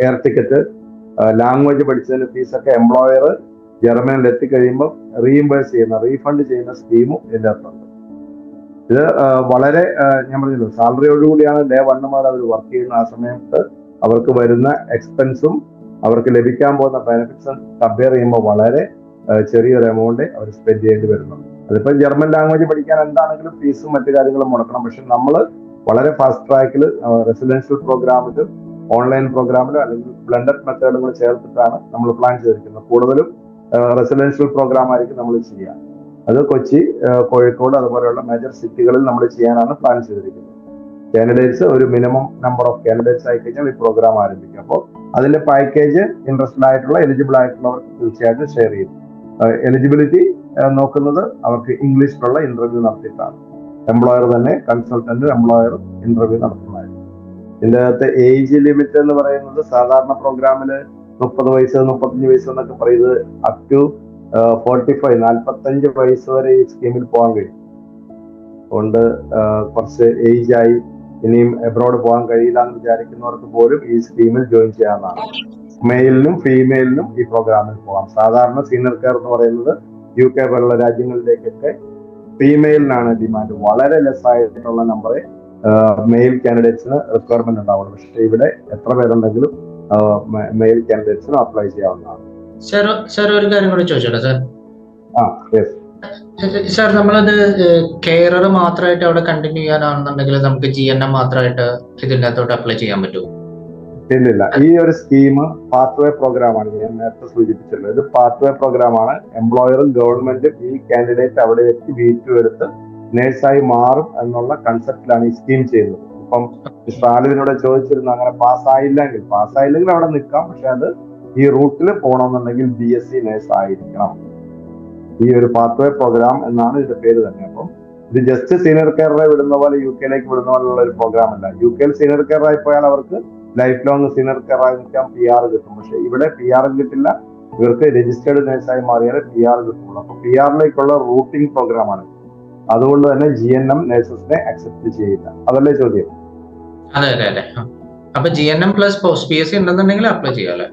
എയർ ടിക്കറ്റ്, ലാംഗ്വേജ് പഠിച്ചതിന് ഫീസൊക്കെ എംപ്ലോയർ ജർമ്മനിയിൽ എത്തിക്കഴിയുമ്പോൾ റീഫണ്ട് ചെയ്യുന്ന സ്കീമും ഇതിൻ്റെ അകത്തുണ്ട്. ഇത് വളരെ ഞാൻ പറഞ്ഞല്ലോ സാലറിയോടുകൂടിയാണ് ഡേ 1 മുതൽ അവർ വർക്ക് ചെയ്യുന്ന. ആ സമയത്ത് അവർക്ക് വരുന്ന എക്സ്പെൻസും അവർക്ക് ലഭിക്കാൻ പോകുന്ന ബെനിഫിറ്റ്സും കമ്പയർ ചെയ്യുമ്പോൾ വളരെ ചെറിയൊരു എമൗണ്ട് അവർ സ്പെൻഡ് ചെയ്യേണ്ടി വരുന്നുണ്ട്. അതിപ്പോൾ ജർമ്മൻ ലാംഗ്വേജ് പഠിക്കാൻ എന്താണെങ്കിലും ഫീസും മറ്റു കാര്യങ്ങളും മുടക്കണം. പക്ഷെ നമ്മൾ വളരെ ഫാസ്റ്റ് ട്രാക്കിൽ റെസിഡൻഷ്യൽ പ്രോഗ്രാമിലും ഓൺലൈൻ പ്രോഗ്രാമിലും അല്ലെങ്കിൽ ബ്ലെൻഡഡ് മെത്തേഡുകൾ ചേർത്തിട്ടാണ് നമ്മൾ പ്ലാൻ ചെയ്തിരിക്കുന്നത്. കൂടുതലും റെസിഡൻഷ്യൽ പ്രോഗ്രാം ആയിരിക്കും നമ്മൾ ചെയ്യുക. അത് കൊച്ചി, കോഴിക്കോട് അതുപോലെയുള്ള മേജർ സിറ്റികളിൽ നമ്മൾ ചെയ്യാനാണ് പ്ലാൻ ചെയ്തിരിക്കുന്നത്. കാൻഡിഡേറ്റ്സ് ഒരു മിനിമം നമ്പർ ഓഫ് കാൻഡിഡേറ്റ്സ് ആയി കഴിഞ്ഞാൽ ഈ പ്രോഗ്രാം ആരംഭിക്കും. അപ്പോൾ അതിന്റെ പാക്കേജ് ഇൻട്രസ്റ്റഡ് ആയിട്ടുള്ള എലിജിബിൾ ആയിട്ടുള്ളവർക്ക് തീർച്ചയായിട്ടും ഷെയർ ചെയ്യും. എലിജിബിലിറ്റി നോക്കുന്നത് അവർക്ക് ഇംഗ്ലീഷിലുള്ള ഇന്റർവ്യൂ നടത്തിയിട്ടാണ്. എംപ്ലോയർ തന്നെ കൺസൾട്ടന്റ് എംപ്ലോയർ ഇന്റർവ്യൂ നടത്തുന്നതായിരിക്കും. ഇതിൻ്റെ അകത്ത് ഏജ് ലിമിറ്റ് എന്ന് പറയുന്നത് സാധാരണ പ്രോഗ്രാമിൽ 30 വയസ്സ് 35 വയസ്സ് എന്നൊക്കെ പറയുന്നത് അപ് ടു 45 വയസ്സ് വരെ ഈ സ്കീമിൽ പോകാൻ കഴിയും. അതുകൊണ്ട് കുറച്ച് ഏജ് ആയി ഇനിയും എബ്രോഡ് പോകാൻ കഴിയില്ല എന്ന് വിചാരിക്കുന്നവർക്ക് പോലും ഈ സ്കീമിൽ ജോയിൻ ചെയ്യാവുന്നതാണ്. മെയിലിനും ഫീമെയിലിനും ഈ പ്രോഗ്രാമിൽ പോകാം. സാധാരണ സീനിയർ കെയർ എന്ന് പറയുന്നത് UK പോലുള്ള രാജ്യങ്ങളിലേക്കൊക്കെ ഫീമെയിലിനാണ് ഡിമാൻഡ്. വളരെ ലെസ് ആയിട്ടുള്ള നമ്പറെ മെയിൽ കാൻഡിഡേറ്റ്സിന് റിക്വയർമെന്റ് ഉണ്ടാവുള്ളൂ. പക്ഷേ ഇവിടെ എത്ര പേരുണ്ടെങ്കിലും മെയിൽ കാൻഡിഡേറ്റ്സിന് അപ്ലൈ ചെയ്യാവുന്നതാണ്. സാർ ഒരു കാര്യം കൂടെ ചോദിച്ചോട്ടെ സാർ? യെസ് സാർ, നമ്മളത് കെയറർ മാത്രമായിട്ട് അവിടെ കണ്ടിന്യൂ ചെയ്യാനാണെന്നുണ്ടെങ്കിൽ നമുക്ക് GNM മാത്രമായിട്ട് ഇതിൻ്റെ അകത്തോട്ട് അപ്ലൈ ചെയ്യാൻ പറ്റുമോ? ഇല്ലില്ല. ഈ ഒരു സ്കീം പാത്വേ പ്രോഗ്രാമാണ്. ഞാൻ നേരത്തെ സൂചിപ്പിച്ചല്ലോ, ഇത് പാത്വേ പ്രോഗ്രാമാണ്. എംപ്ലോയറും ഗവൺമെന്റും ഈ കാൻഡിഡേറ്റ് അവിടെ എത്തി V2 എടുത്ത് നേഴ്സായി മാറും എന്നുള്ള കൺസെപ്റ്റിലാണ് ഈ സ്കീം ചെയ്യുന്നത്. ഇപ്പം സ്റ്റാലിനോട് ചോദിച്ചിരുന്നു, അങ്ങനെ പാസ്സായില്ലെങ്കിൽ അവിടെ നിൽക്കാം. പക്ഷെ അത് ഈ റൂട്ടിൽ പോകണമെന്നുണ്ടെങ്കിൽ BSc നേഴ്സ് ആയിരിക്കണം. ഈ ഒരു പാത്വേ പ്രോഗ്രാം എന്നാണ് ഇതിന്റെ പേര് തന്നെ. അപ്പം ഇത് ജസ്റ്റ് സീനിയർ കെയറെ വിടുന്ന പോലെ UK വിടുന്ന പോലുള്ള ഒരു പ്രോഗ്രാം അല്ല. UK സീനിയർ കെയർ ആയി പോയാൽ അവർക്ക് ലൈഫ് ലോങ് സീനിയർ കെയർ ആയി നിൽക്കാൻ PR കിട്ടും. പക്ഷെ ഇവിടെ PR കിട്ടില്ല. ഇവർക്ക് രജിസ്റ്റേർഡ് നേഴ്സായി മാറിയാലേ PR കിട്ടുള്ളൂ. അപ്പൊ PR റൂട്ടിംഗ് പ്രോഗ്രാമാണ്. അതുകൊണ്ട് തന്നെ GNM നേഴ്സസിനെ അക്സെപ്റ്റ് ചെയ്യില്ല. അതല്ലേ ചോദ്യം? അതെ. അപ്പൊ GNM പ്ലസ് പോസ്റ്റ് PSc ഉണ്ടെന്നുണ്ടെങ്കിൽ അപ്ലൈ ചെയ്യാം.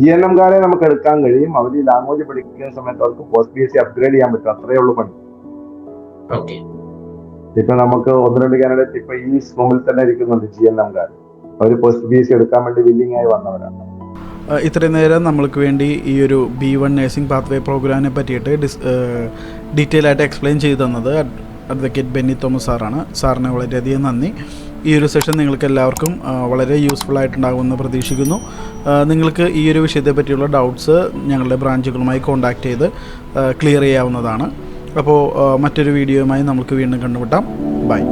GNM കാരെ നമുക്ക് എടുക്കാൻ കഴിയും. അവർ ഈ ലാംഗ്വേജ് പഠിക്കുന്ന സമയത്ത് അവർക്ക് പോസ്റ്റ് PSc അപ്ഗ്രേഡ് ചെയ്യാൻ പറ്റും. അത്രയേ ഉള്ളൂ പണി. ഇപ്പൊ നമുക്ക് 1-2 കാൻഡിഡേറ്റ് ഇപ്പൊ ഈ സ്കീമിൽ തന്നെ ഇരിക്കുന്നുണ്ട് GNM കാർ. അവർ പോസ്റ്റ് PSc എടുക്കാൻ വേണ്ടി വില്ലിംഗ് ആയി വന്നവരാണ്. ഇത്രയും നേരം നമ്മൾക്ക് വേണ്ടി ഈ ഒരു B1 നഴ്സിംഗ് പാത്വേ പ്രോഗ്രാമിനെ പറ്റിയിട്ട് ഡീറ്റെയിൽ ആയിട്ട് എക്സ്പ്ലെയിൻ ചെയ്തു തന്നത് അഡ്വക്കേറ്റ് ബെന്നി തോമസ് സാറാണ്. സാറിന് വളരെയധികം നന്ദി. ഈ ഒരു സെഷൻ നിങ്ങൾക്ക് എല്ലാവർക്കും വളരെ യൂസ്ഫുൾ ആയിട്ടുണ്ടാകുമെന്ന് പ്രതീക്ഷിക്കുന്നു. നിങ്ങൾക്ക് ഈ ഒരു വിഷയത്തെ പറ്റിയുള്ള ഡൗട്ട്സ് ഞങ്ങളുടെ ബ്രാഞ്ചുകളുമായി കോൺടാക്റ്റ് ചെയ്ത് ക്ലിയർ ചെയ്യാവുന്നതാണ്. അപ്പോൾ മറ്റൊരു വീഡിയോയുമായി നമുക്ക് വീണ്ടും കണ്ടുമുട്ടാം. ബൈ.